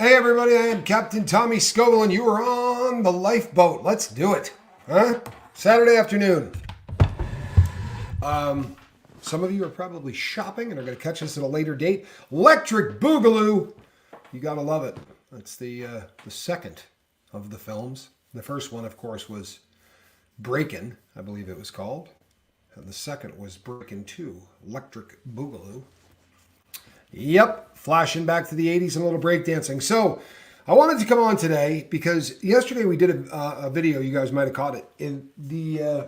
Hey everybody, I am Captain Tommy Scoville and you are on the lifeboat. Let's do it. Huh? Saturday afternoon. Some of you are probably shopping and are going to catch us at a later date. Electric Boogaloo. You got to love it. That's the second of the films. The first one, of course, was Breakin', I believe it was called. And the second was Breakin' 2, Electric Boogaloo. Yep, flashing back to the 80s and a little breakdancing. So I wanted to come on today because yesterday we did a video. You guys might have caught it. In the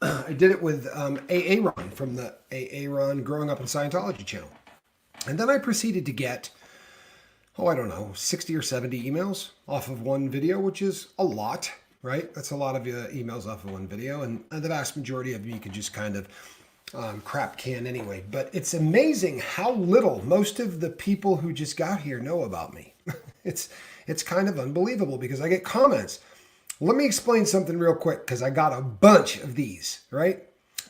I did it with AA Ron from the AA Ron Growing Up in Scientology channel. And then I proceeded to get, I don't know, 60 or 70 emails off of one video, which is a lot, right? That's a lot of emails off of one video. And the vast majority of you could just kind of crap can anyway. But it's amazing how little most of the people who just got here know about me. It's kind of unbelievable because I get comments. Let me explain something real quick because I got a bunch of these, right?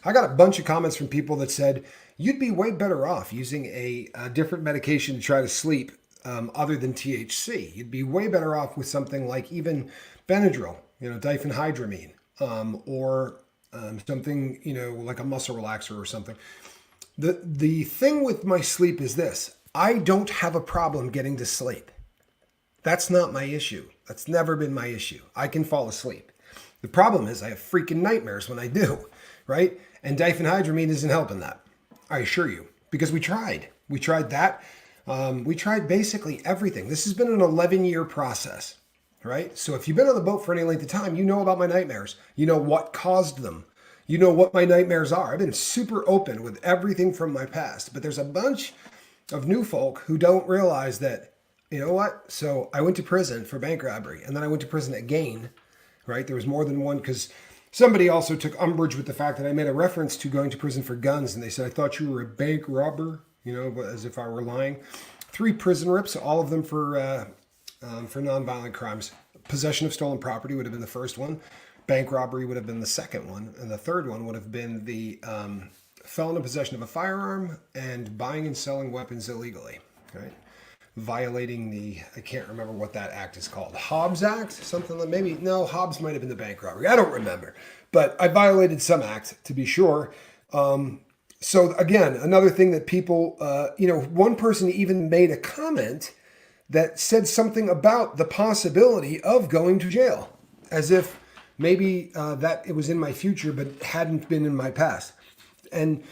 I got a bunch of comments from people that said, you'd be way better off using a different medication to try to sleep other than THC. You'd be way better off with something like even Benadryl, diphenhydramine, or something, like a muscle relaxer or something. The thing with my sleep is this. I don't have a problem getting to sleep. That's not my issue. That's never been my issue. I can fall asleep. The problem is I have freaking nightmares when I do, right? And diphenhydramine isn't helping that. I assure you, because we tried. We tried that. We tried basically everything. This has been an 11-year process, right? So if you've been on the boat for any length of time, you know about my nightmares. You know what caused them. You know what my nightmares are. I've been super open with everything from my past, but there's a bunch of new folk who don't realize that, you know what? So I went to prison for bank robbery and then I went to prison again, right? There was more than one because somebody also took umbrage with the fact that I made a reference to going to prison for guns. And they said, I thought you were a bank robber, as if I were lying. 3 prison rips, all of them for nonviolent crimes. Possession of stolen property would have been the first one. Bank robbery would have been the second one. And the third one would have been the felon in possession of a firearm and buying and selling weapons illegally, right? Violating I can't remember what that act is called. Hobbs Act? Something like Hobbs might have been the bank robbery. I don't remember. But I violated some act, to be sure. So again, another thing that people, one person even made a comment that said something about the possibility of going to jail, as if maybe that it was in my future, but hadn't been in my past. And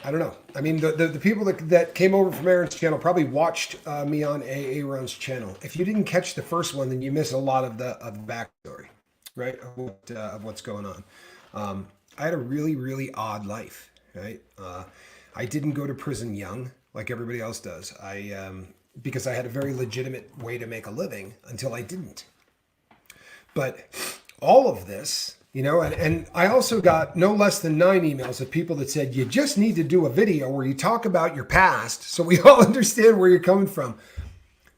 I don't know. I mean, the people that came over from Aaron's channel probably watched me on AA Ron's channel. If you didn't catch the first one, then you miss a lot of the backstory, right, of what's going on. I had a really, really odd life, right? I didn't go to prison young like everybody else does. Because I had a very legitimate way to make a living until I didn't. But all of this, and I also got no less than 9 emails of people that said, you just need to do a video where you talk about your past so we all understand where you're coming from.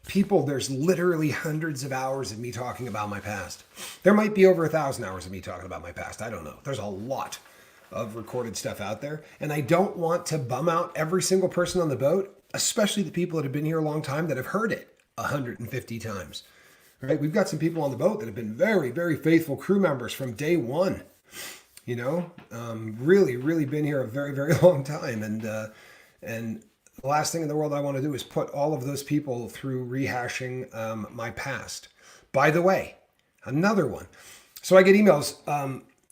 People, there's literally hundreds of hours of me talking about my past. There might be over 1,000 hours of me talking about my past. I don't know. There's a lot of recorded stuff out there. And I don't want to bum out every single person on the boat, especially the people that have been here a long time that have heard it 150 times. Right? We've got some people on the boat that have been very, very faithful crew members from day one. Really, really been here a very, very long time. And the last thing in the world I want to do is put all of those people through rehashing my past. By the way, another one. So I get emails.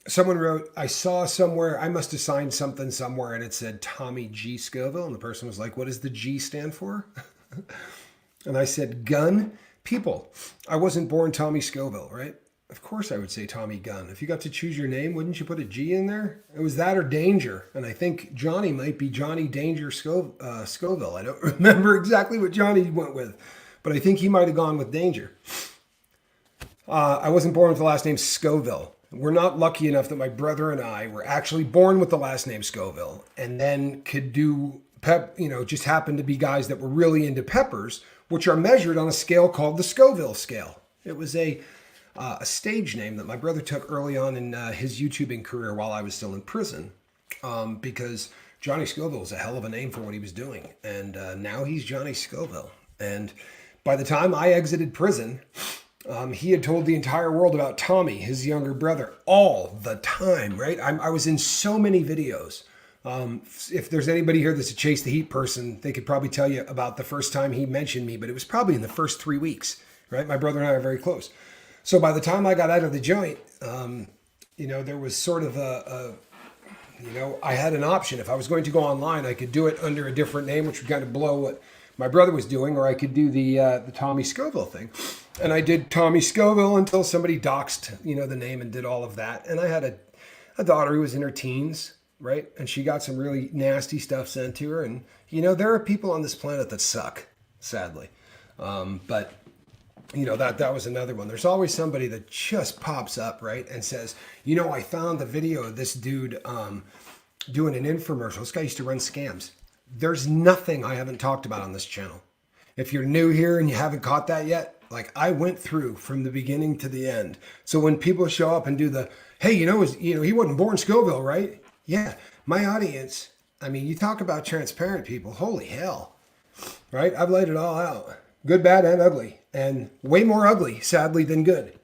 Someone wrote, I saw somewhere, I must have signed something somewhere and it said Tommy G. Scoville. And the person was like, what does the G stand for? And I said, gun. People, I wasn't born Tommy Scoville, right? Of course I would say Tommy Gunn. If you got to choose your name, wouldn't you put a G in there? It was that or Danger. And I think Johnny might be Johnny Danger Scoville. I don't remember exactly what Johnny went with, but I think he might have gone with Danger. I wasn't born with the last name Scoville. We're not lucky enough that my brother and I were actually born with the last name Scoville and then could do just happened to be guys that were really into peppers, which are measured on a scale called the Scoville scale. It was a stage name that my brother took early on in his YouTubing career while I was still in prison, because Johnny Scoville was a hell of a name for what he was doing. And now he's Johnny Scoville. And By the time I exited prison, he had told the entire world about Tommy, his younger brother, all the time, right? I was in so many videos. If there's anybody here that's a Chase the Heat person, they could probably tell you about the first time he mentioned me, but it was probably in the first 3 weeks, right? My brother and I are very close. So by the time I got out of the joint, there was sort of I had an option. If I was going to go online, I could do it under a different name, which would kind of blow what my brother was doing, or I could do the Tommy Scoville thing. And I did Tommy Scoville until somebody doxed, the name and did all of that. And I had a daughter who was in her teens, right? And she got some really nasty stuff sent to her. And, there are people on this planet that suck, sadly. But that was another one. There's always somebody that just pops up, right? And says, I found the video of this dude doing an infomercial. This guy used to run scams. There's nothing I haven't talked about on this channel. If you're new here and you haven't caught that yet, I went through from the beginning to the end. So when people show up and do the, hey, he wasn't born Scoville, right? Yeah, my audience, you talk about transparent people. Holy hell, right? I've laid it all out. Good, bad, and ugly. And way more ugly, sadly, than good.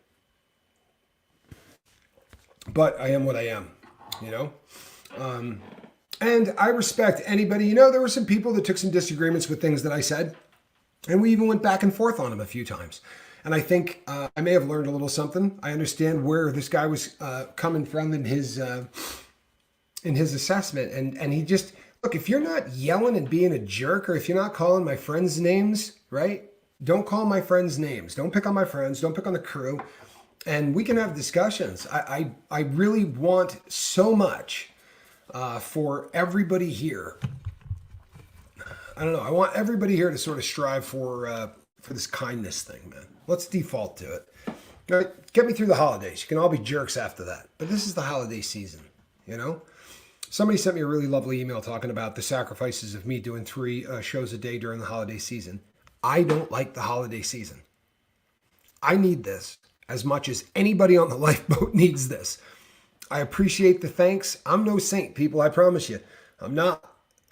But I am what I am, And I respect anybody. There were some people that took some disagreements with things that I said. And we even went back and forth on them a few times. And I think I may have learned a little something. I understand where this guy was coming from in his assessment. And he just, look, if you're not yelling and being a jerk, or if you're not calling my friends names, right? Don't call my friends names. Don't pick on my friends. Don't pick on the crew. And we can have discussions. I really want so much for everybody here. I don't know. I want everybody here to sort of strive for this kindness thing, man. Let's default to it. All right, get me through the holidays. You can all be jerks after that. But this is the holiday season, Somebody sent me a really lovely email talking about the sacrifices of me doing 3 shows a day during the holiday season. I don't like the holiday season. I need this as much as anybody on the lifeboat needs this. I appreciate the thanks. I'm no saint, people. I promise you. I'm not.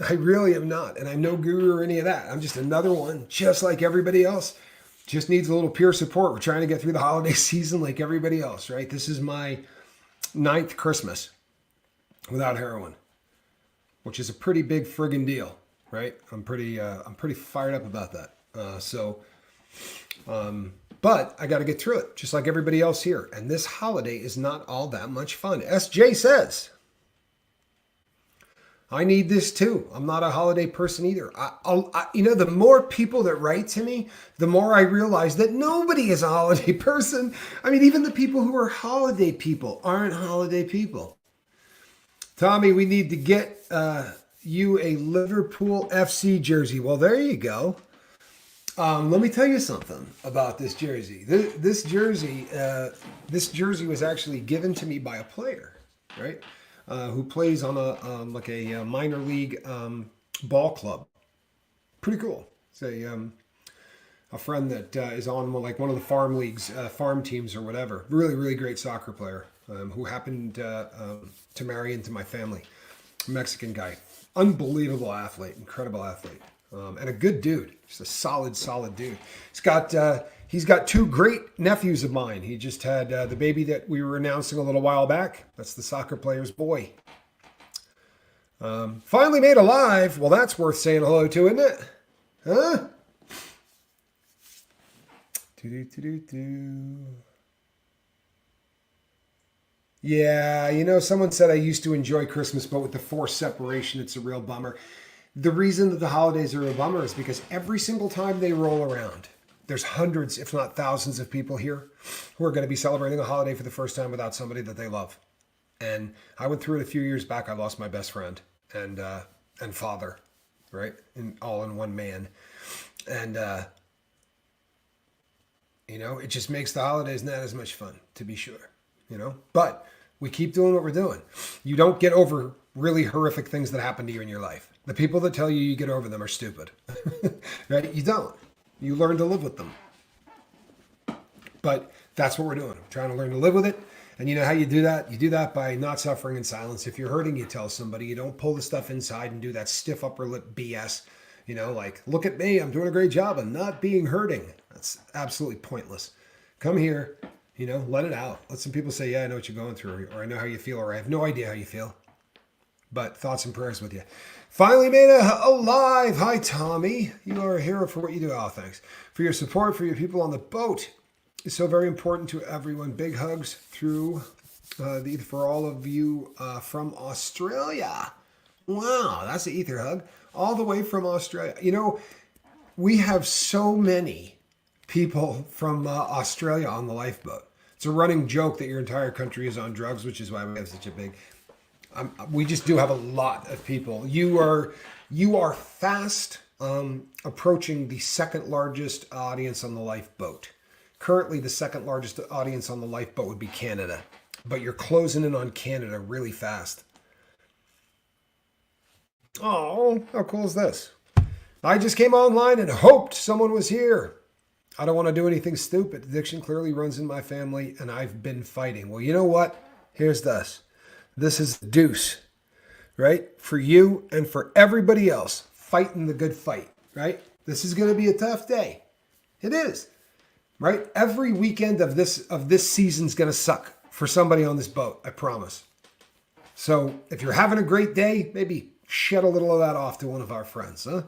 I really am not. And I'm no guru or any of that. I'm just another one, just like everybody else. Just needs a little peer support. We're trying to get through the holiday season like everybody else, right? This is my 9th Christmas without heroin, which is a pretty big friggin' deal, right? I'm pretty fired up about that. But I got to get through it, just like everybody else here. And this holiday is not all that much fun. SJ says, I need this too. I'm not a holiday person either. The more people that write to me, the more I realize that nobody is a holiday person. Even the people who are holiday people aren't holiday people. Tommy, we need to get you a Liverpool FC jersey. Well, there you go. Let me tell you something about this jersey. This jersey was actually given to me by a player, right? Who plays on a minor league ball club. Pretty cool. It's a friend that is on one of the farm leagues, farm teams or whatever. Really, really great soccer player who happened to marry into my family. Mexican guy. Unbelievable athlete. Incredible athlete. And a good dude. Just a solid dude. He's got 2 great nephews of mine. He just had the baby that we were announcing a little while back. That's the soccer player's boy. Finally made alive. Well, that's worth saying hello to, isn't it? Huh? Yeah, someone said I used to enjoy Christmas, but with the forced separation, it's a real bummer. The reason that the holidays are a bummer is because every single time they roll around, there's hundreds, if not thousands of people here who are going to be celebrating a holiday for the first time without somebody that they love. And I went through it a few years back. I lost my best friend and father, right? All in one man. And, it just makes the holidays not as much fun, to be sure, But we keep doing what we're doing. You don't get over really horrific things that happen to you in your life. The people that tell you you get over them are stupid, right? You don't. You learn to live with them. But that's what we're doing. We're trying to learn to live with it. And you know how you do that? You do that by not suffering in silence. If you're hurting, you tell somebody. You don't pull the stuff inside and do that stiff upper lip BS. You know, like, look at me, I'm doing a great job and not being hurting. That's absolutely pointless. Come here, you know, let it out. Let some people say, yeah, I know what you're going through, or I know how you feel, or I have no idea how you feel. But thoughts and prayers with you. Finally made it alive. Hi, Tommy. You are a hero for what you do. Oh, thanks. For your support, for your people on the boat. It's so very important to everyone. Big hugs through for all of you from Australia. Wow, that's an ether hug. All the way from Australia. You know, we have so many people from Australia on the lifeboat. It's a running joke that your entire country is on drugs, which is why we have such a big... we just do have a lot of people. You are fast approaching the second largest audience on the lifeboat. Currently, the second largest audience on the lifeboat would be Canada, but you're closing in on Canada really fast. Oh, how cool is this? I just came online and hoped someone was here. I don't want to do anything stupid. Addiction clearly runs in my family, and I've been fighting. Well, you know what? Here's this. This is the deuce, right? For you and for everybody else fighting the good fight, right? This is going to be a tough day. It is, right? Every weekend of this season's going to suck for somebody on this boat, I promise. So if you're having a great day, maybe shed a little of that off to one of our friends, huh?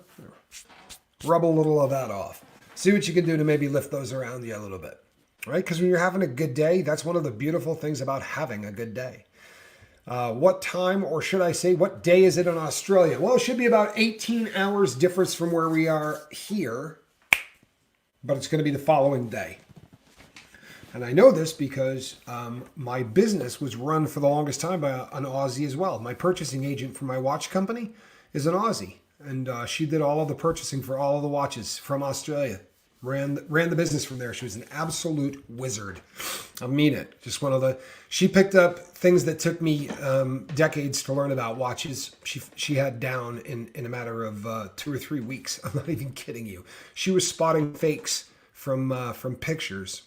Rub a little of that off. See what you can do to maybe lift those around you a little bit, right? Because when you're having a good day, that's one of the beautiful things about having a good day. What time, or should I say, what day is it in Australia? Well, it should be about 18 hours difference from where we are here, but it's going to be the following day. And I know this because my business was run for the longest time by an Aussie as well. My purchasing agent for my watch company is an Aussie, and she did all of the purchasing for all of the watches from Australia. Ran the business from there. She was an absolute wizard. I mean it. Just one of the... She picked up things that took me decades to learn about watches. She had down in a matter of 2 or 3 weeks. I'm not even kidding you. She was spotting fakes from pictures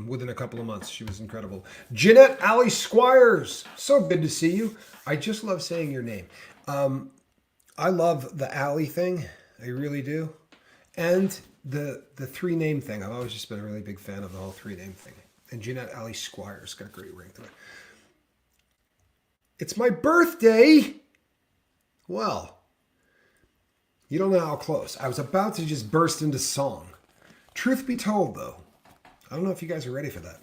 within a couple of months. She was incredible. Jeanette Alley Squires. So good to see you. I just love saying your name. I love the Alley thing. I really do. And the 3-name thing. I've always just been a really big fan of the whole 3-name thing. And Jeanette Alley Squires got a great ring to it. It's my birthday. Well, you don't know how close. I was about to just burst into song. Truth be told, though, I don't know if you guys are ready for that.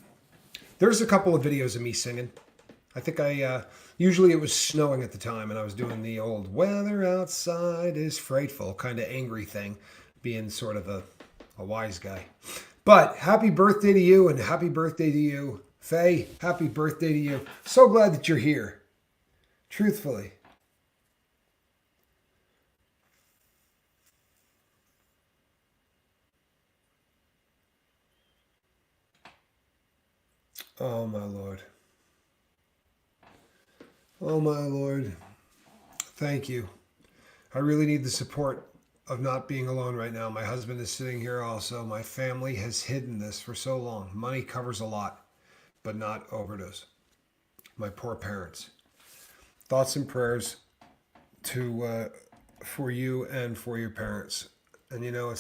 There's a couple of videos of me singing. I think usually it was snowing at the time, and I was doing the old weather outside is frightful kind of angry thing, being sort of a wise guy. But happy birthday to you, and happy birthday to you. Faye, happy birthday to you. So glad that you're here. Truthfully. Oh, my Lord. Oh, my Lord. Thank you. I really need the support of not being alone right now. My husband is sitting here also. My family has hidden this for so long. Money covers a lot, but not overdose. My poor parents. Thoughts and prayers for you and for your parents. And you know,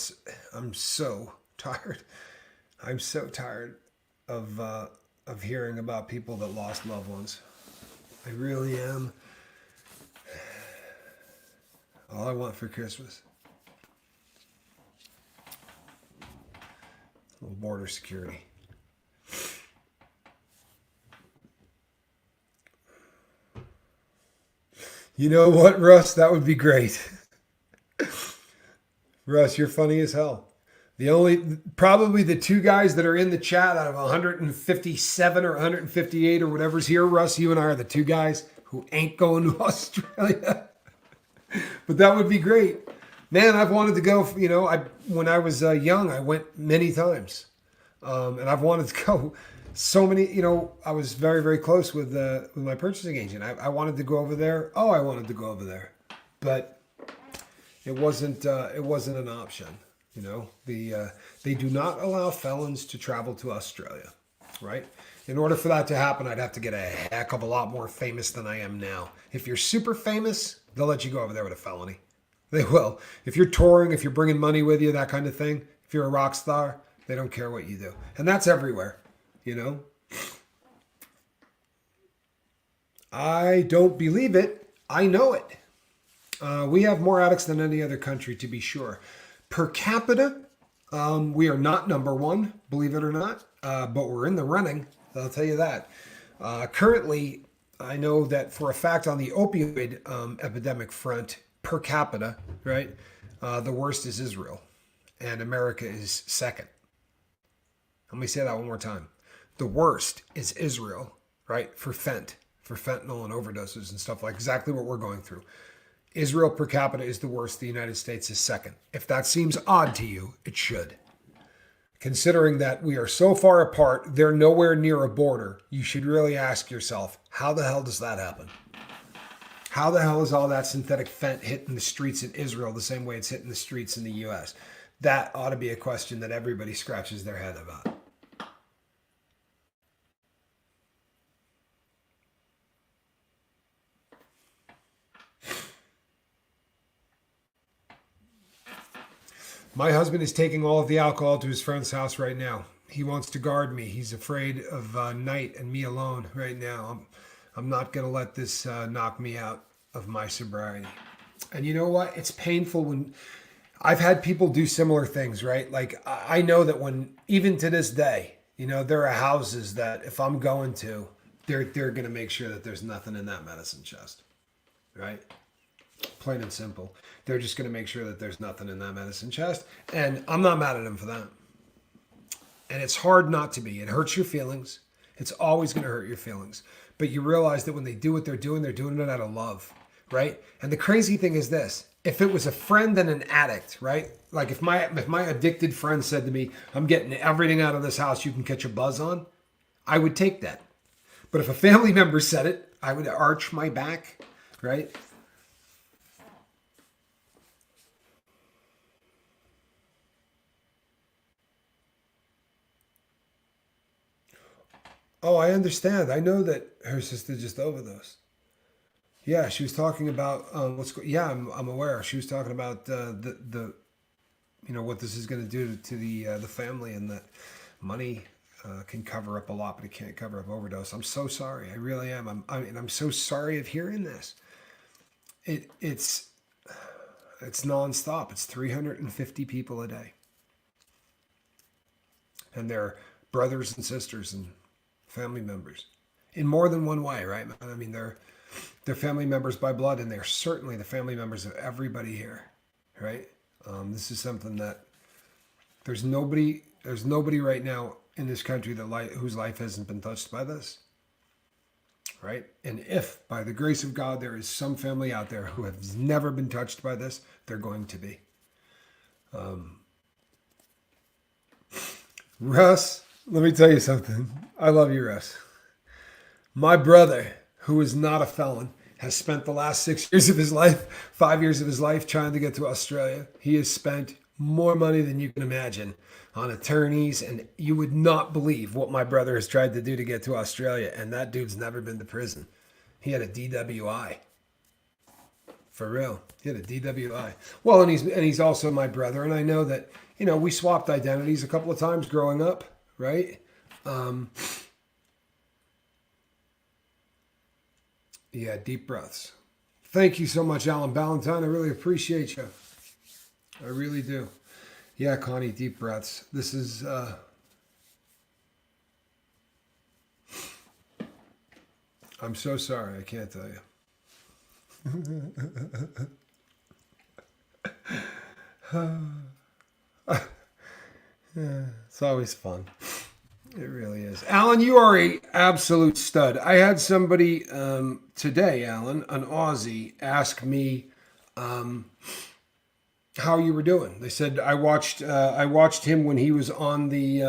I'm so tired. I'm so tired of hearing about people that lost loved ones. I really am. All I want for Christmas. A little border security. You know what, Russ? That would be great. Russ, you're funny as hell. Probably the 2 guys that are in the chat out of 157 or 158 or whatever's here, Russ, you and I are the 2 guys who ain't going to Australia. But that would be great. Man, I've wanted to go, you know, when I was young, I went many times. And I've wanted to go so many, you know, I was very, very close with my purchasing agent. I wanted to go over there. Oh, I wanted to go over there. But it wasn't an option. You know, they do not allow felons to travel to Australia, right? In order for that to happen, I'd have to get a heck of a lot more famous than I am now. If you're super famous, they'll let you go over there with a felony. They will. If you're touring, if you're bringing money with you, that kind of thing, if you're a rock star, they don't care what you do. And that's everywhere, you know? I don't believe it. I know it. We have more addicts than any other country, to be sure. Per capita, we are not number one, believe it or not, but we're in the running. I'll tell you that. Currently, I know that for a fact on the opioid epidemic front, per capita, right, the worst is Israel, and America is second. Let me say that one more time. The worst is Israel, right, for fentanyl and overdoses and stuff like exactly what we're going through. Israel per capita is the worst. The United States is second. If that seems odd to you, it should. Considering that we are so far apart, they're nowhere near a border, you should really ask yourself, how the hell does that happen? How the hell is all that synthetic fent hitting the streets in Israel the same way it's hitting the streets in the U.S.? That ought to be a question that everybody scratches their head about. My husband is taking all of the alcohol to his friend's house right now. He wants to guard me. He's afraid of night and me alone right now. I'm not going to let this knock me out of my sobriety. And you know what? It's painful when I've had people do similar things, right? Like I know that when, even to this day, you know, there are houses that if I'm going to, they're going to make sure that there's nothing in that medicine chest, right? Plain and simple. They're just going to make sure that there's nothing in that medicine chest. And I'm not mad at them for that. And it's hard not to be. It hurts your feelings. It's always going to hurt your feelings. But you realize that when they do what they're doing it out of love, right? And the crazy thing is this. If it was a friend and an addict, right? Like if my addicted friend said to me, I'm getting everything out of this house you can catch a buzz on, I would take that. But if a family member said it, I would arch my back, right? Oh, I understand. I know that her sister just overdosed. Yeah, she was talking about yeah, I'm aware. She was talking about the you know what this is going to do to the family, and that money can cover up a lot, but it can't cover up overdose. I'm so sorry. I really am. I'm so sorry of hearing this. It's nonstop. It's 350 people a day, and they're brothers and sisters and family members in more than one way, right? I mean, they're family members by blood, and they're certainly the family members of everybody here, right? This is something that there's nobody right now in this country whose life hasn't been touched by this, right? And if by the grace of God there is some family out there who has never been touched by this, they're going to be. Russ, let me tell you something. I love you, Russ. My brother, who is not a felon, has spent the last 6 years of his life, 5 years of his life trying to get to Australia. He has spent more money than you can imagine on attorneys, and you would not believe what my brother has tried to do to get to Australia, and that dude's never been to prison. He had a DWI. For real. He had a DWI. Well, and he's also my brother, and I know that, you know, we swapped identities a couple of times growing up, right? Yeah, deep breaths. Thank you so much, Alan Ballantyne. I really appreciate you. I really do. Yeah, Connie, deep breaths. This is, I'm so sorry. I can't tell you. It's always fun. It really is. Alan, you are a absolute stud. I had somebody today, Alan, an Aussie, ask me how you were doing. They said I watched him when he was on the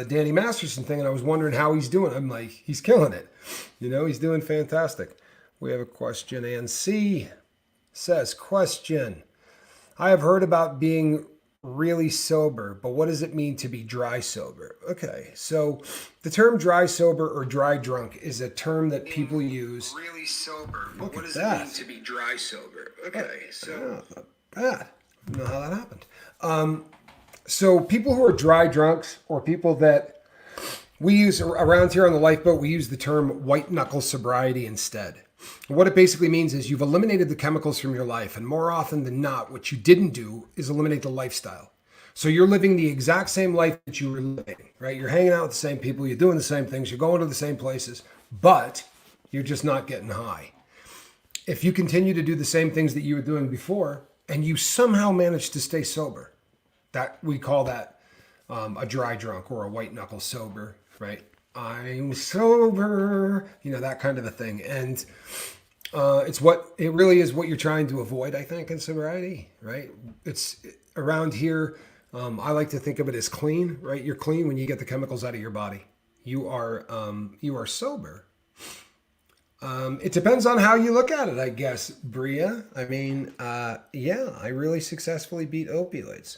Danny Masterson thing, and I was wondering how he's doing. I'm like, he's killing it. You know, he's doing fantastic. We have a question. And C says, question. I have heard about being really sober, but what does it mean to be dry sober? Okay, so the term dry sober or dry drunk is a term that people use. Really sober, but what does it mean to be dry sober? Okay, so not bad. I don't know how that happened. So people who are dry drunks, or people that we use around here on the lifeboat, we use the term white knuckle sobriety instead. What it basically means is you've eliminated the chemicals from your life, and more often than not, what you didn't do is eliminate the lifestyle. So you're living the exact same life that you were living, right? You're hanging out with the same people, you're doing the same things, you're going to the same places, but you're just not getting high. If you continue to do the same things that you were doing before, and you somehow manage to stay sober, that we call that a dry drunk or a white knuckle sober, right? I'm sober, that kind of a thing. And it really is what you're trying to avoid, I think, in sobriety, right? It's around here. I like to think of it as clean, right? You're clean when you get the chemicals out of your body. You are sober. It depends on how you look at it, I guess, Bria. I mean, yeah, I really successfully beat opioids.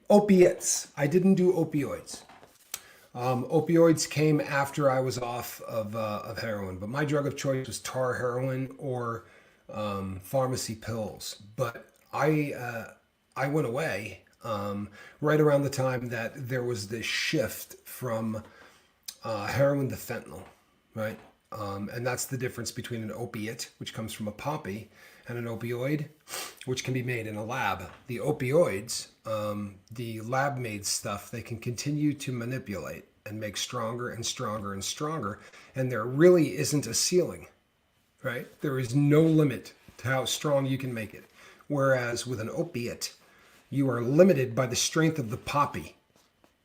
Opiates. I didn't do opioids. Opioids came after I was off of heroin, but my drug of choice was tar heroin or pharmacy pills. But I went away right around the time that there was this shift from heroin to fentanyl, right? And that's the difference between an opiate, which comes from a poppy, and an opioid, which can be made in a lab. The opioids, the lab-made stuff, they can continue to manipulate and make stronger and stronger and stronger. And there really isn't a ceiling, right? There is no limit to how strong you can make it. Whereas with an opiate, you are limited by the strength of the poppy.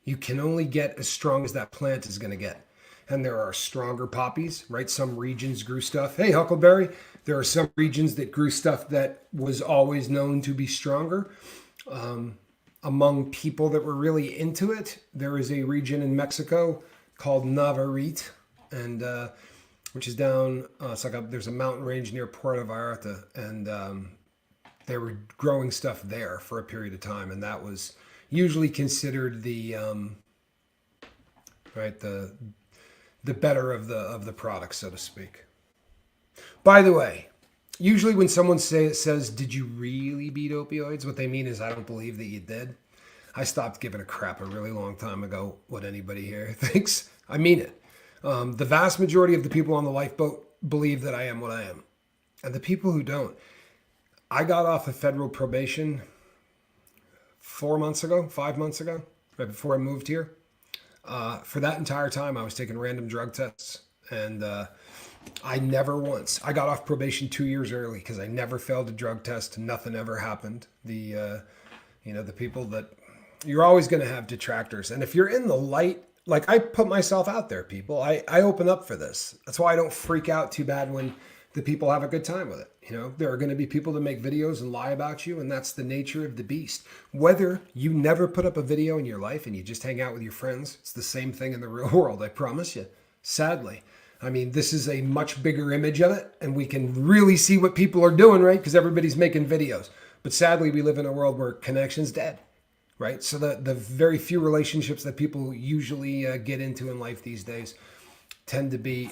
You can only get as strong as that plant is going to get. And there are stronger poppies, right? Some regions grew stuff. Hey, Huckleberry, there are some regions that grew stuff that was always known to be stronger. Among people that were really into it, there is a region in Mexico called Navarrete, and which is down. There's a mountain range near Puerto Vallarta, and they were growing stuff there for a period of time, and that was usually considered the better of the product, so to speak. By the way, usually when someone says, "Did you really beat opioids?" what they mean is, "I don't believe that you did." I stopped giving a crap a really long time ago what anybody here thinks. I mean it. The vast majority of the people on the lifeboat believe that I am what I am. And the people who don't, I got off of federal probation 5 months ago, right before I moved here. For that entire time, I was taking random drug tests, and I got off probation 2 years early because I never failed a drug test. Nothing ever happened. The people that you're always going to have detractors. And if you're in the light, like I put myself out there, people, I open up for this. That's why I don't freak out too bad when the people have a good time with it. There are going to be people that make videos and lie about you, and that's the nature of the beast. Whether you never put up a video in your life and you just hang out with your friends, it's the same thing in the real world, I promise you. Sadly. I mean, this is a much bigger image of it, and we can really see what people are doing, right? Because everybody's making videos. But sadly, we live in a world where connection's dead, right? So the very few relationships that people usually get into in life these days tend to be,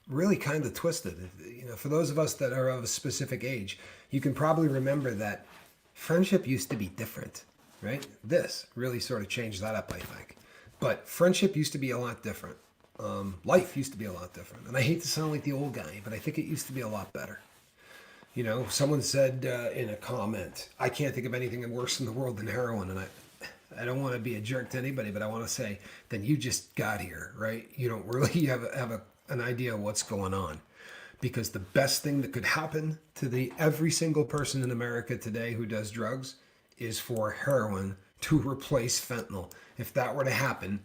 really kind of twisted. For those of us that are of a specific age, you can probably remember that friendship used to be different, right? This really sort of changed that up, I think. But friendship used to be a lot different. Life used to be a lot different. And I hate to sound like the old guy, but I think it used to be a lot better. Someone said in a comment, "I can't think of anything worse in the world than heroin." And I don't want to be a jerk to anybody, but I want to say, then you just got here, right? You don't really have an idea of what's going on. Because the best thing that could happen to every single person in America today who does drugs is for heroin to replace fentanyl. If that were to happen,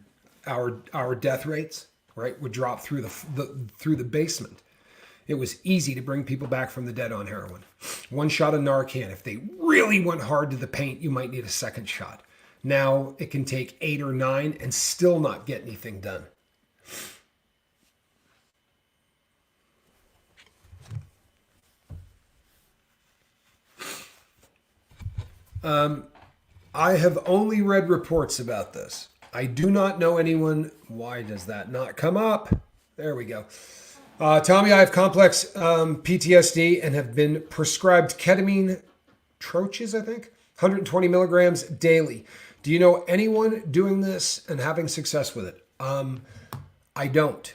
our death rates, right, would drop through the basement. It was easy to bring people back from the dead on heroin. One shot of Narcan. If they really went hard to the paint, you might need a second shot. Now it can take 8 or 9 and still not get anything done. I have only read reports about this. I do not know anyone. Why does that not come up? There we go. Tommy, I have complex PTSD and have been prescribed ketamine troches, I think, 120 milligrams daily. Do you know anyone doing this and having success with it? I don't,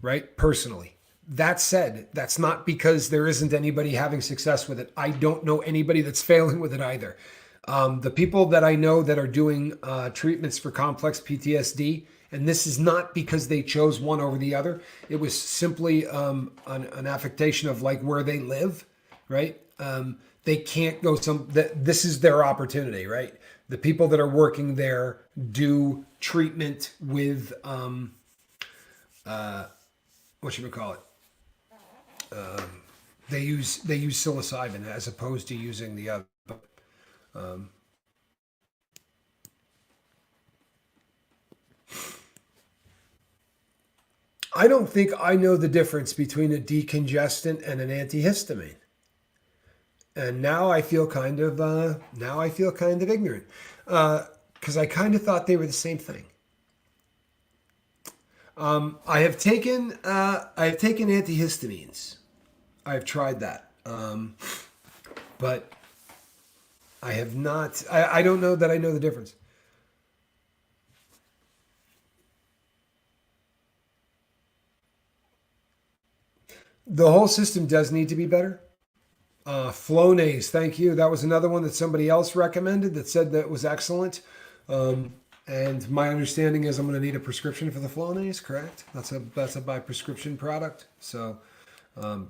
right? Personally. That said, that's not because there isn't anybody having success with it. I don't know anybody that's failing with it either. The people that I know that are doing treatments for complex PTSD, and this is not because they chose one over the other. It was simply an affectation of like where they live, right? They can't go this is their opportunity, right? The people that are working there do treatment with, what should we call it? They use psilocybin as opposed to using the other. I don't think I know the difference between a decongestant and an antihistamine. And now I feel kind of ignorant because I kind of thought they were the same thing. I have taken antihistamines. I have tried that, but I have not. I don't know that I know the difference. The whole system does need to be better. Flonase, thank you. That was another one that somebody else recommended that said that was excellent. And my understanding is I'm going to need a prescription for the Flonase, correct? That's a by prescription product. So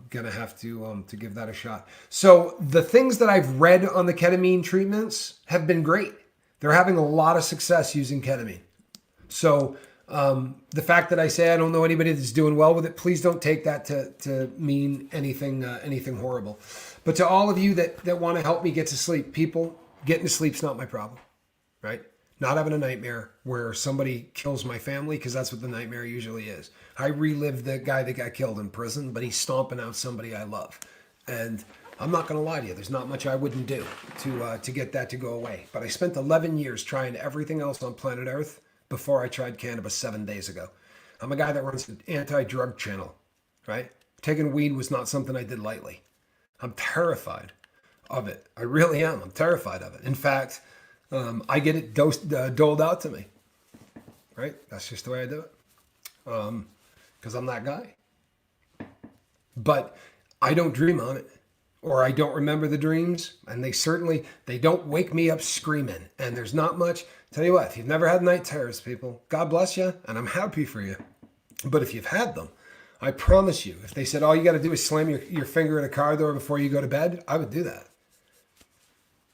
gonna have to give that a shot. So the things that I've read on the ketamine treatments have been great. They're having a lot of success using ketamine. So the fact that I say I don't know anybody that's doing well with it, please don't take that to mean anything horrible. But to all of you that want to help me get to sleep, people, getting to sleep's not my problem, right? Not having a nightmare where somebody kills my family, because that's what the nightmare usually is. I relive the guy that got killed in prison, but he's stomping out somebody I love. And I'm not going to lie to you. There's not much I wouldn't do to get that to go away. But I spent 11 years trying everything else on planet Earth before I tried cannabis 7 days ago. I'm a guy that runs an anti-drug channel, right? Taking weed was not something I did lightly. I'm terrified of it. I really am. I'm terrified of it. In fact, I get it doled out to me, right? That's just the way I do it. Because I'm that guy. But I don't dream on it, or I don't remember the dreams, and they don't wake me up screaming. And there's not much. Tell you what, if you've never had night terrors, people, God bless you, and I'm happy for you. But if you've had them, I promise you, if they said all you got to do is slam your finger in a car door before you go to bed, I would do that.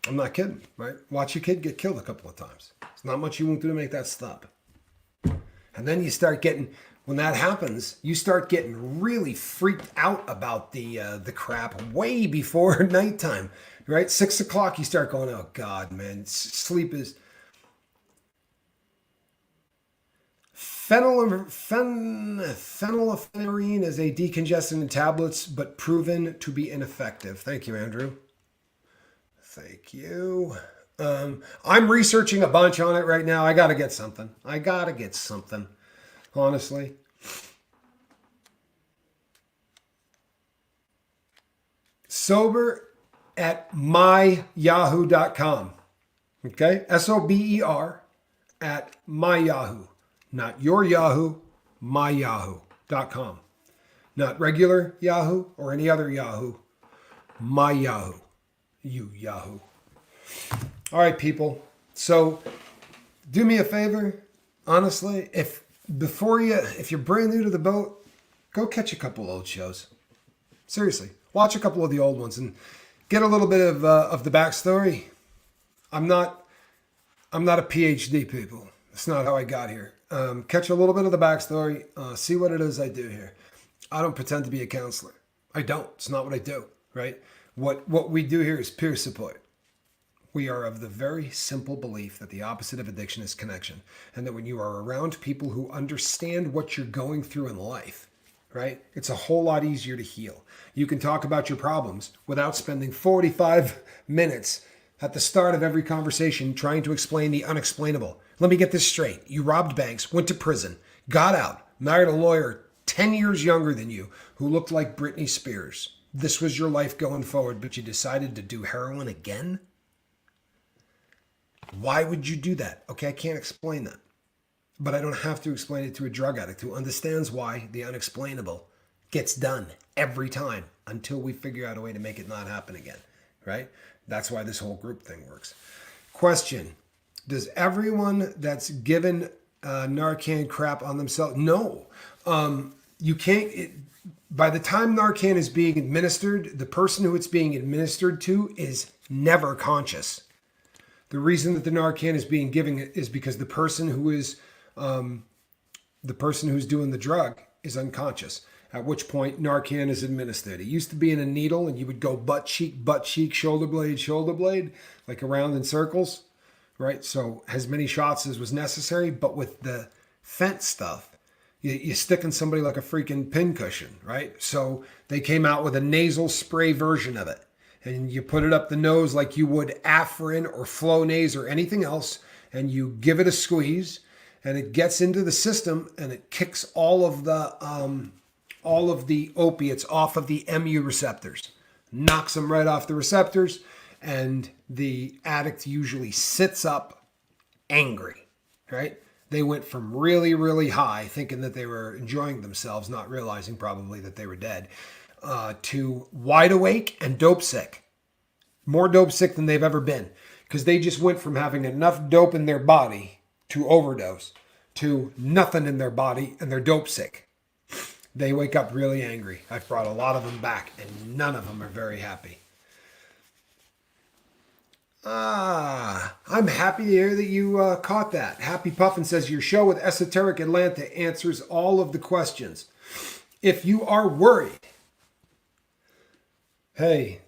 I'm not kidding, right? Watch your kid get killed a couple of times. There's not much you won't do to make that stop. And then you start getting, when that happens, you start getting really freaked out about the crap way before nighttime, right? 6 o'clock, you start going, oh God, man, sleep is... Phenylephrine is a decongestant in tablets, but proven to be ineffective. Thank you, Andrew. Thank you. I'm researching a bunch on it right now. I got to get something. Honestly. Sober at myyahoo.com. Okay? SOBER at myyahoo. Not your Yahoo, myyahoo.com. Not regular Yahoo or any other Yahoo. My Yahoo. You Yahoo. All right, people. So do me a favor, honestly, if you're brand new to the boat, go catch a couple old shows. Seriously, watch a couple of the old ones and get a little bit of the backstory. I'm not a PhD, people. That's not how I got here. Catch a little bit of the backstory, see what it is I do here. I don't pretend to be a counselor. I don't. It's not what I do, right? What we do here is peer support. We are of the very simple belief that the opposite of addiction is connection, and that when you are around people who understand what you're going through in life, right, it's a whole lot easier to heal. You can talk about your problems without spending 45 minutes at the start of every conversation trying to explain the unexplainable. Let me get this straight. You robbed banks, went to prison, got out, married a lawyer 10 years younger than you who looked like Britney Spears. This was your life going forward, but you decided to do heroin again? Why would you do that? Okay, I can't explain that. But I don't have to explain it to a drug addict who understands why the unexplainable gets done every time until we figure out a way to make it not happen again, right? That's why this whole group thing works. Question: does everyone that's given Narcan crap on themselves? No. You can't... by the time Narcan is being administered, the person who it's being administered to is never conscious. The reason that the Narcan is being given is because the person who's doing the drug is unconscious, at which point Narcan is administered. It used to be in a needle and you would go butt cheek, shoulder blade, like around in circles, right? So as many shots as was necessary, but with the fent stuff, you stick in somebody like a freaking pincushion, right? So they came out with a nasal spray version of it. And you put it up the nose like you would Afrin or Flonase or anything else, and you give it a squeeze, and it gets into the system, and it kicks all of the opiates off of the mu receptors, knocks them right off the receptors, and the addict usually sits up angry, right? They went from really, really high, thinking that they were enjoying themselves, not realizing probably that they were dead, to wide awake and dope sick. More dope sick than they've ever been. Because they just went from having enough dope in their body to overdose to nothing in their body and they're dope sick. They wake up really angry. I've brought a lot of them back and none of them are very happy. I'm happy to hear that you caught that. Happy Puffin says, your show with Esoteric Atlanta answers all of the questions. If you are worried, hey,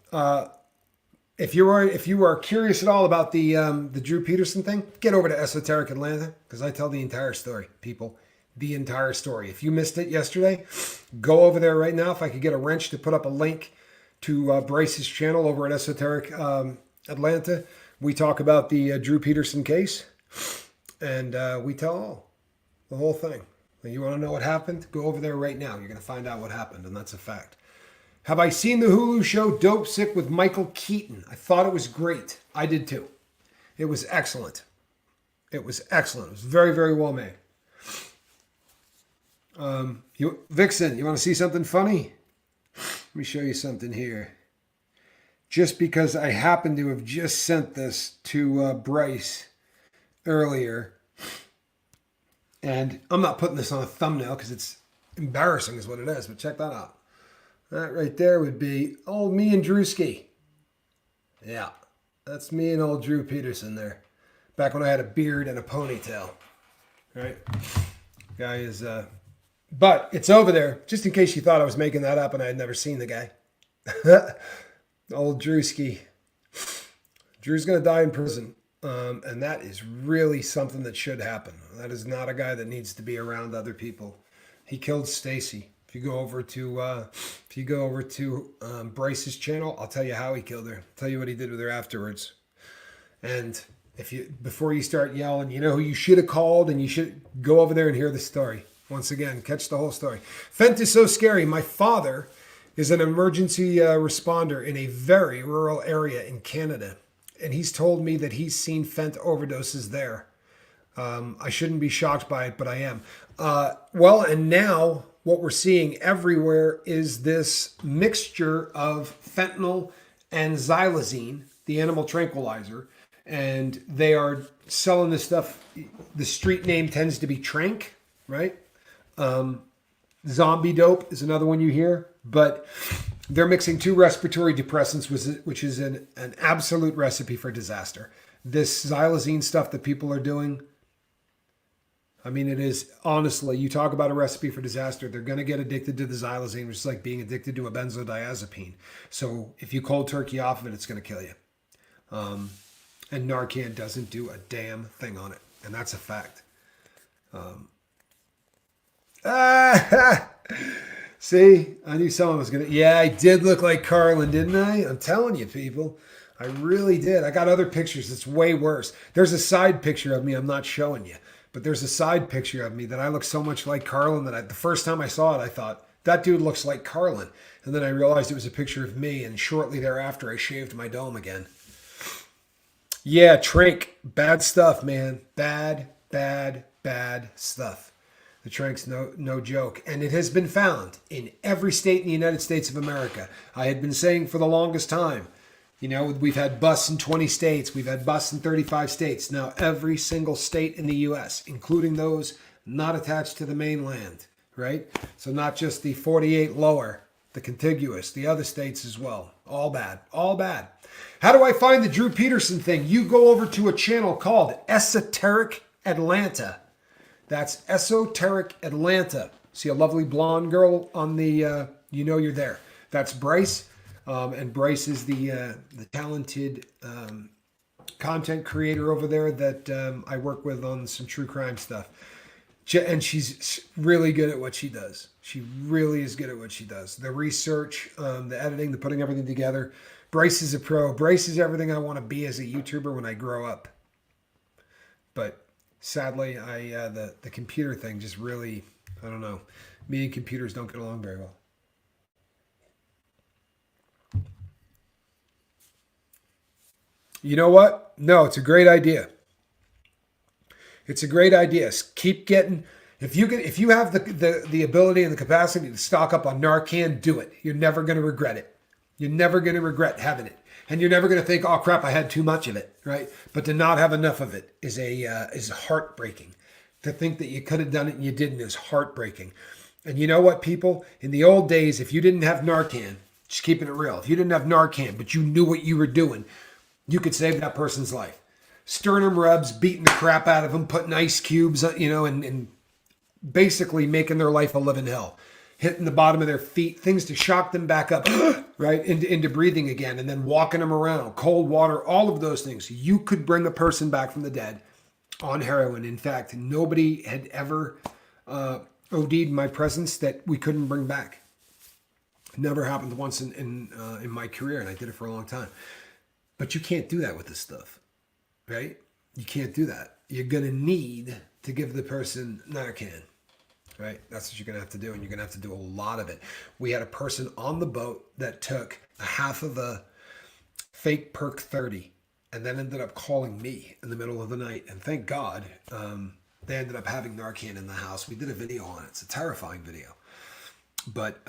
if you are curious at all about the Drew Peterson thing, get over to Esoteric Atlanta because I tell the entire story, people. The entire story. If you missed it yesterday, go over there right now. If I could get a wrench to put up a link to Bryce's channel over at Esoteric Atlanta, we talk about the Drew Peterson case, and we tell the whole thing. You want to know what happened? Go over there right now. You're going to find out what happened, and that's a fact. Have I seen the Hulu show Dope Sick with Michael Keaton? I thought it was great. I did too. It was excellent. It was excellent. It was very, very well made. Vixen, you want to see something funny? Let me show you something here. Just because I happen to have just sent this to Bryce earlier. And I'm not putting this on a thumbnail because it's embarrassing is what it is. But check that out. That right there would be old me and Drewski. Yeah, that's me and old Drew Peterson there. Back when I had a beard and a ponytail. Right? Guy is... But it's over there, just in case you thought I was making that up and I had never seen the guy. Old Drewski. Drew's going to die in prison. And that is really something that should happen. That is not a guy that needs to be around other people. He killed Stacy. If you go over to Bryce's channel, I'll tell you how he killed her. I'll tell you what he did with her afterwards. And before you start yelling, you know who you should have called, and you should go over there and hear the story. Once again, catch the whole story. Fent is so scary. My father is an emergency responder in a very rural area in Canada. And he's told me that he's seen Fent overdoses there. I shouldn't be shocked by it, but I am. And now what we're seeing everywhere is this mixture of fentanyl and xylazine, the animal tranquilizer. And they are selling this stuff. The street name tends to be Trank, right? Zombie dope is another one you hear, but they're mixing two respiratory depressants, which is an absolute recipe for disaster. This xylazine stuff that people are doing, I mean, it is honestly, you talk about a recipe for disaster, they're going to get addicted to the xylazine, which is like being addicted to a benzodiazepine. So if you cold turkey off of it, it's going to kill you. And Narcan doesn't do a damn thing on it. And that's a fact. See, I knew someone was going to... Yeah, I did look like Carlin, didn't I? I'm telling you, people. I really did. I got other pictures. It's way worse. There's a side picture of me I'm not showing you, but there's a side picture of me that I look so much like Carlin that the first time I saw it, I thought, that dude looks like Carlin. And then I realized it was a picture of me, and shortly thereafter, I shaved my dome again. Yeah, Trank. Bad stuff, man. Bad, bad, bad stuff. The Trank's no joke. And it has been found in every state in the United States of America. I had been saying for the longest time, you know, we've had busts in 20 states. We've had busts in 35 states. Now, every single state in the U.S., including those not attached to the mainland, right? So not just the 48 lower, the contiguous, the other states as well. All bad. All bad. How do I find the Drew Peterson thing? You go over to a channel called Esoteric Atlanta. That's Esoteric Atlanta. See a lovely blonde girl on the, you know you're there. That's Bryce. And Bryce is the talented content creator over there that I work with on some true crime stuff. And she's really good at what she does. She really is good at what she does. The research, the editing, the putting everything together. Bryce is a pro. Bryce is everything I want to be as a YouTuber when I grow up. But sadly, the computer thing just really, I don't know. Me and computers don't get along very well. You know what? No, it's a great idea. It's a great idea. Keep getting. If you have the ability and the capacity to stock up on Narcan, do it. You're never going to regret it. You're never going to regret having it, and you're never going to think, "Oh crap, I had too much of it." Right? But to not have enough of it is heartbreaking. To think that you could have done it and you didn't is heartbreaking. And you know what, people? In the old days, if you didn't have Narcan, just keeping it real, if you didn't have Narcan, but you knew what you were doing, you could save that person's life. Sternum rubs, beating the crap out of them, putting ice cubes, you know, and basically making their life a living hell. Hitting the bottom of their feet, things to shock them back up, right, into breathing again, and then walking them around, cold water, all of those things. You could bring a person back from the dead on heroin. In fact, nobody had ever OD'd in my presence that we couldn't bring back. It never happened once in my career, and I did it for a long time. But you can't do that with this stuff, right? You can't do that. You're going to need to give the person Narcan, right? That's what you're going to have to do, and you're going to have to do a lot of it. We had a person on the boat that took a half of a fake Perk 30 and then ended up calling me in the middle of the night. And thank God they ended up having Narcan in the house. We did a video on it. It's a terrifying video. But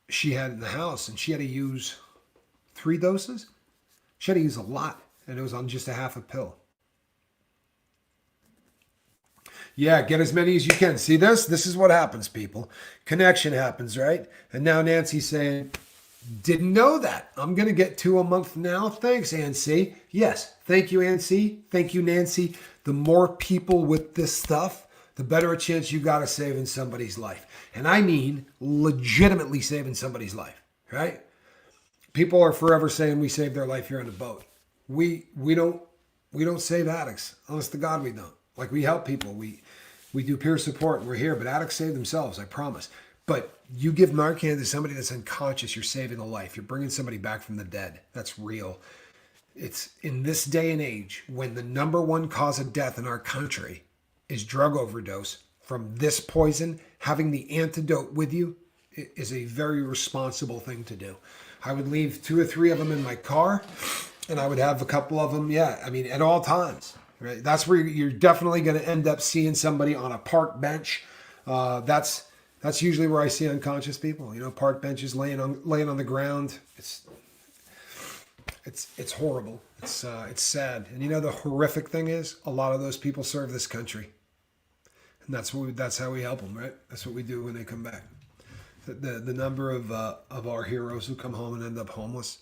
she had it in the house, and she had to use 3 doses. She had to use a lot, and it was on just a half a pill. Yeah, get as many as you can. See this? This is what happens, people. Connection happens, right? And now Nancy's saying, didn't know that. I'm going to get 2 a month now. Thanks, Nancy. Yes, thank you, Nancy. Thank you, Nancy. The more people with this stuff, the better a chance you got of saving somebody's life. And I mean legitimately saving somebody's life, right? People are forever saying we saved their life here on the boat. We don't save addicts. Honest to God, we don't. Like, we help people. We do peer support, and we're here. But addicts save themselves, I promise. But you give Narcan to somebody that's unconscious, you're saving a life. You're bringing somebody back from the dead. That's real. It's in this day and age when the number one cause of death in our country is drug overdose from this poison. Having the antidote with you is a very responsible thing to do. I would leave 2 or 3 of them in my car, and I would have a couple of them, at all times. Right? That's where you're definitely going to end up seeing somebody on a park bench. That's usually where I see unconscious people. You know, park benches laying on the ground. It's horrible. It's sad. And you know the horrific thing is, a lot of those people serve this country, and that's how we help them. Right? That's what we do when they come back. The number of our heroes who come home and end up homeless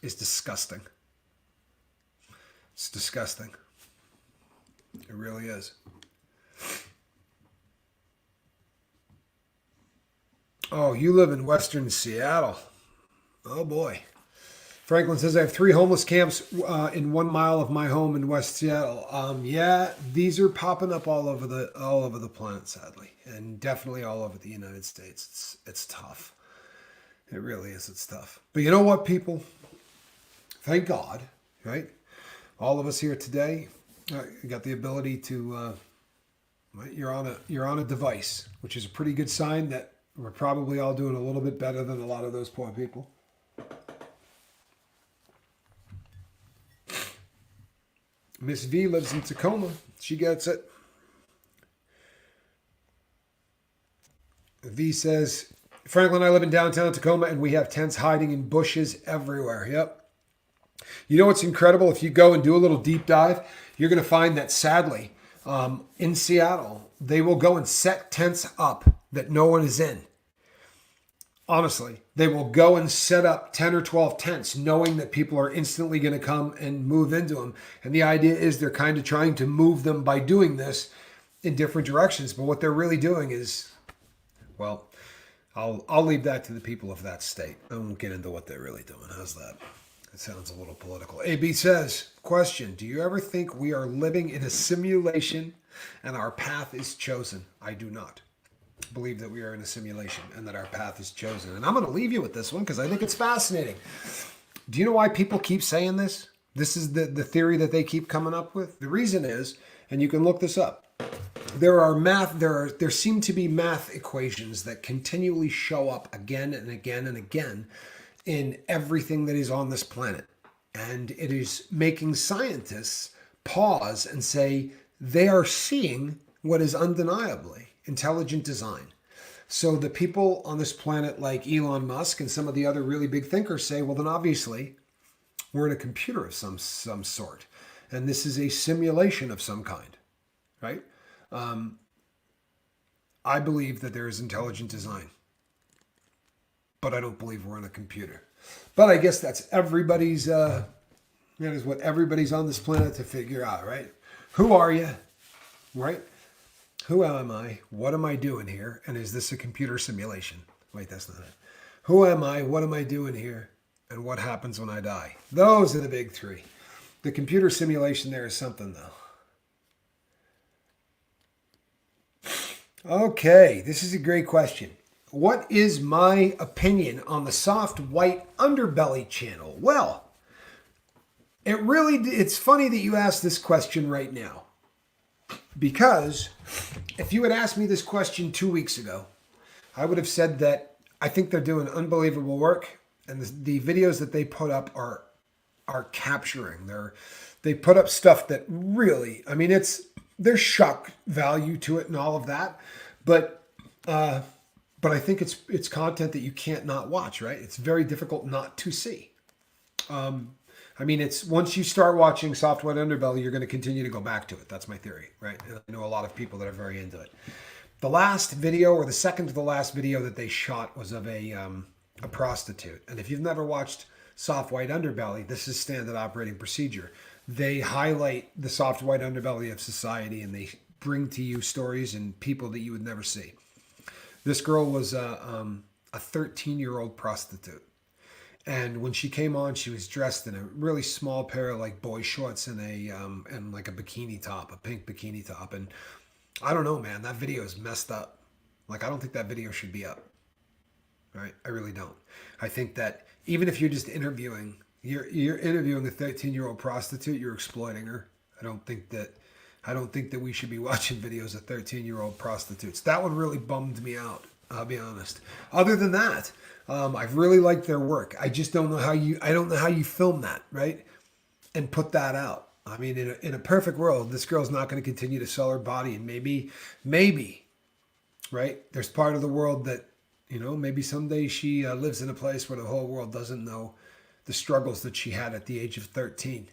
is disgusting. It's disgusting. It really is. Oh, you live in Western Seattle. Oh boy. Franklin says, I have 3 homeless camps in 1 mile of my home in West Seattle. Yeah, these are popping up all over the planet, sadly, and definitely all over the United States. It's tough. It really is. It's tough. But you know what, people? thank God, right? All of us here today got the ability to. Right? You're on a device, which is a pretty good sign that we're probably all doing a little bit better than a lot of those poor people. Miss V lives in Tacoma. She gets it. V says, Franklin and I live in downtown Tacoma and we have tents hiding in bushes everywhere. Yep. You know what's incredible? If you go and do a little deep dive, you're going to find that sadly, in Seattle, they will go and set tents up that no one is in. Honestly, they will go and set up 10 or 12 tents knowing that people are instantly going to come and move into them. And the idea is they're kind of trying to move them by doing this in different directions. But what they're really doing is, well, I'll leave that to the people of that state. I won't get into what they're really doing. How's that? It sounds a little political. AB says, question, do you ever think we are living in a simulation and our path is chosen? I do not believe that we are in a simulation and that our path is chosen. And I'm going to leave you with this one because I think it's fascinating. Do you know why people keep saying this? This is the theory that they keep coming up with. The reason is, and you can look this up, there seem to be math equations that continually show up again and again and again in everything that is on this planet. And it is making scientists pause and say they are seeing what is undeniably intelligent design. So the people on this planet like Elon Musk and some of the other really big thinkers say, well, then obviously we're in a computer of some sort. And this is a simulation of some kind, right? I believe that there is intelligent design, but I don't believe we're in a computer. But I guess that's everybody's, that is what everybody's on this planet to figure out, right? Who are you, right? Who am I? What am I doing here? And is this a computer simulation? Wait, that's not it. Who am I? What am I doing here? And what happens when I die? Those are the big three. The computer simulation there is something, though. Okay, this is a great question. What is my opinion on the soft white underbelly channel? Well, it's funny that you asked this question right now. Because if you had asked me this question 2 weeks ago, I would have said that I think they're doing unbelievable work. And the videos that they put up are capturing. They put up stuff that really, I mean, there's shock value to it and all of that. But I think it's content that you can't not watch, right? It's very difficult not to see. I mean, it's once you start watching Soft White Underbelly, you're going to continue to go back to it. That's my theory, right? And I know a lot of people that are very into it. The last video, or the second to the last video that they shot, was of a prostitute. And if you've never watched Soft White Underbelly, this is standard operating procedure. They highlight the soft white underbelly of society, and they bring to you stories and people that you would never see. This girl was a 13-year-old prostitute. And when she came on, she was dressed in a really small pair of like boy shorts and and like a bikini top, a pink bikini top. And I don't know, man, that video is messed up. Like, I don't think that video should be up. Right? I really don't. I think that even if you're just interviewing, you're interviewing a 13-year-old prostitute, you're exploiting her. I don't think that we should be watching videos of 13-year-old prostitutes. That one really bummed me out, I'll be honest. Other than that, I've really liked their work. I just don't know how you film that, right? And put that out. I mean, in a perfect world, this girl's not going to continue to sell her body. And maybe, right? There's part of the world that, maybe someday she lives in a place where the whole world doesn't know the struggles that she had at the age of 13.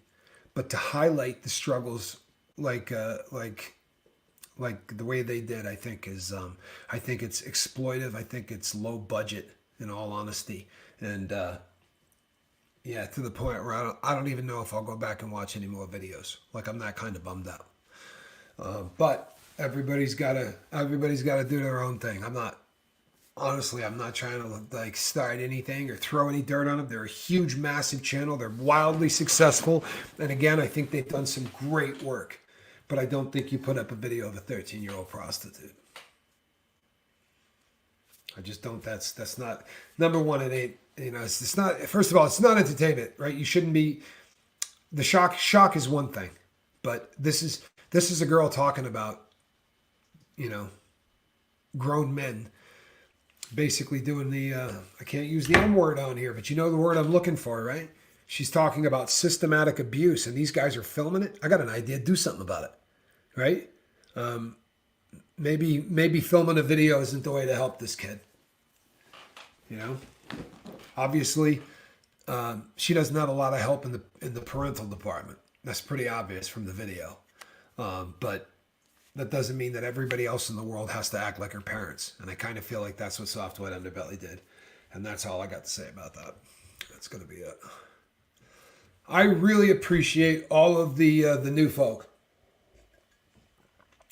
But to highlight the struggles like the way they did, I think it's exploitive. I think it's low budget, in all honesty. And to the point where I don't even know if I'll go back and watch any more videos. Like, I'm that kind of bummed out. But everybody's got to do their own thing. I'm not trying to start anything or throw any dirt on them. They're a huge, massive channel. They're wildly successful. And again, I think they've done some great work. But I don't think you put up a video of a 13-year-old prostitute. I just don't. That's not, number one, it it's not, first of all, it's not entertainment, right? You shouldn't be, the shock is one thing, but this is a girl talking about, you know, grown men basically doing the, I can't use the M word on here, but you know the word I'm looking for, right? She's talking about systematic abuse, and these guys are filming it. I got an idea. Do something about it, right? Maybe filming a video isn't the way to help this kid. You know, obviously, she doesn't have a lot of help in the parental department. That's pretty obvious from the video. But that doesn't mean that everybody else in the world has to act like her parents. And I kind of feel like that's what Soft White Underbelly did. And that's all I got to say about that. That's going to be it. I really appreciate all of the new folk.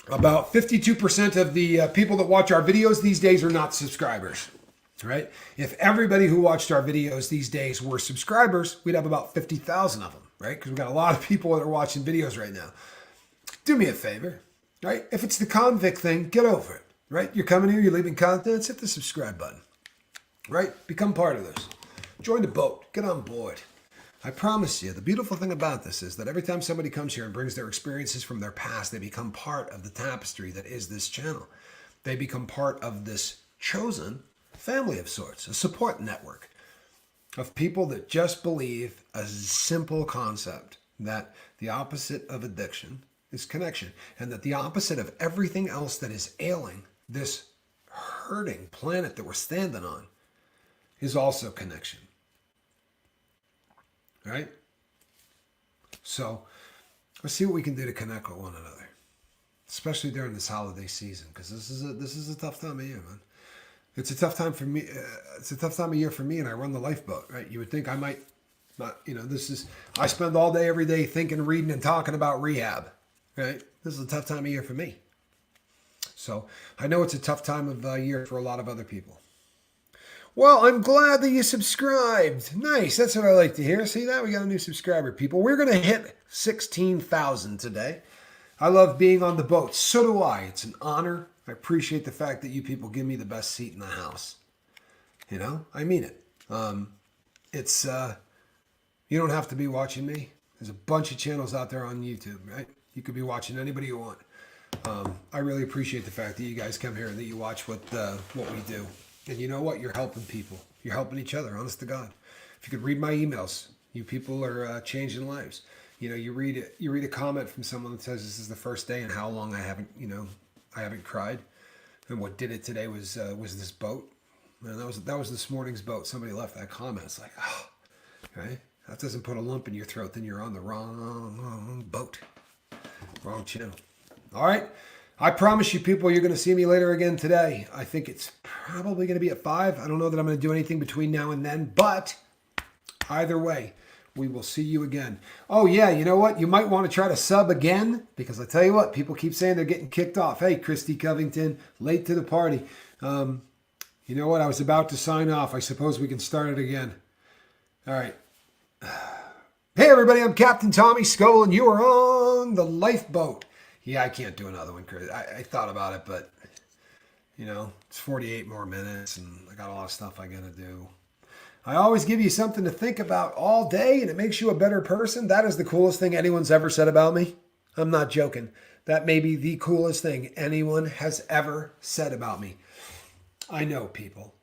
About 52% of the people that watch our videos these days are not subscribers, right? If everybody who watched our videos these days were subscribers, we'd have about 50,000 of them, right? Because we've got a lot of people that are watching videos right now. Do me a favor, right? If it's the convict thing, get over it, right? You're coming here, you're leaving content, hit the subscribe button, right? Become part of this. Join the boat. Get on board. I promise you, the beautiful thing about this is that every time somebody comes here and brings their experiences from their past, they become part of the tapestry that is this channel. They become part of this chosen family of sorts, a support network of people that just believe a simple concept that the opposite of addiction is connection, and that the opposite of everything else that is ailing this hurting planet that we're standing on is also connection. Right? So let's see what we can do to connect with one another, especially during this holiday season, because this is a tough time of year, man. It's a tough time for me. It's a tough time of year for me, and I run the lifeboat, right? You would think I might not, I spend all day, every day thinking, reading, and talking about rehab, right? This is a tough time of year for me. So I know it's a tough time of year for a lot of other people. Well, I'm glad that you subscribed. Nice. That's what I like to hear. See that? We got a new subscriber, people. We're going to hit 16,000 today. I love being on the boat. So do I. It's an honor. I appreciate the fact that you people give me the best seat in the house. You know, I mean it. You don't have to be watching me. There's a bunch of channels out there on YouTube, right? You could be watching anybody you want. I really appreciate the fact that you guys come here and that you watch what we do. And you know what? You're helping people. You're helping each other, honest to God. If you could read my emails, you people are changing lives. You know, you read a comment from someone that says this is the first day in how long I haven't cried. And what did it today was this boat. And that was this morning's boat. Somebody left that comment. It's like, oh, right? That doesn't put a lump in your throat, then you're on the wrong boat. Wrong channel. All right. I promise you people, you're going to see me later again today. I think it's probably going to be at 5. I don't know that I'm going to do anything between now and then, but either way, we will see you again. Oh yeah, you know what? You might want to try to sub again, because I tell you what, people keep saying they're getting kicked off. Hey, Christy Covington, late to the party. You know what? I was about to sign off. I suppose we can start it again. All right. Hey everybody, I'm Captain Tommy Scoble, and you are on the lifeboat. Yeah, I can't do another one, Chris. I thought about it, but, it's 48 more minutes, and I got a lot of stuff I got to do. I always give you something to think about all day, and it makes you a better person. That is the coolest thing anyone's ever said about me. I'm not joking. That may be the coolest thing anyone has ever said about me. I know, people.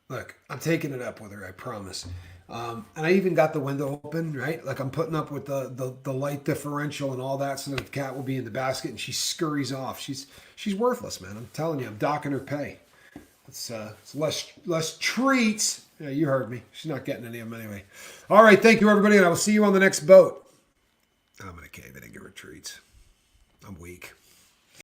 Look, I'm taking it up with her, I promise. And I even got the window open, right? Like I'm putting up with the light differential and all that so that the cat will be in the basket, and she scurries off. She's worthless, man. I'm telling you, I'm docking her pay. It's less treats. Yeah, you heard me. She's not getting any of them anyway. All right, thank you, everybody, and I will see you on the next boat. I'm going to cave in and give her treats. I'm weak.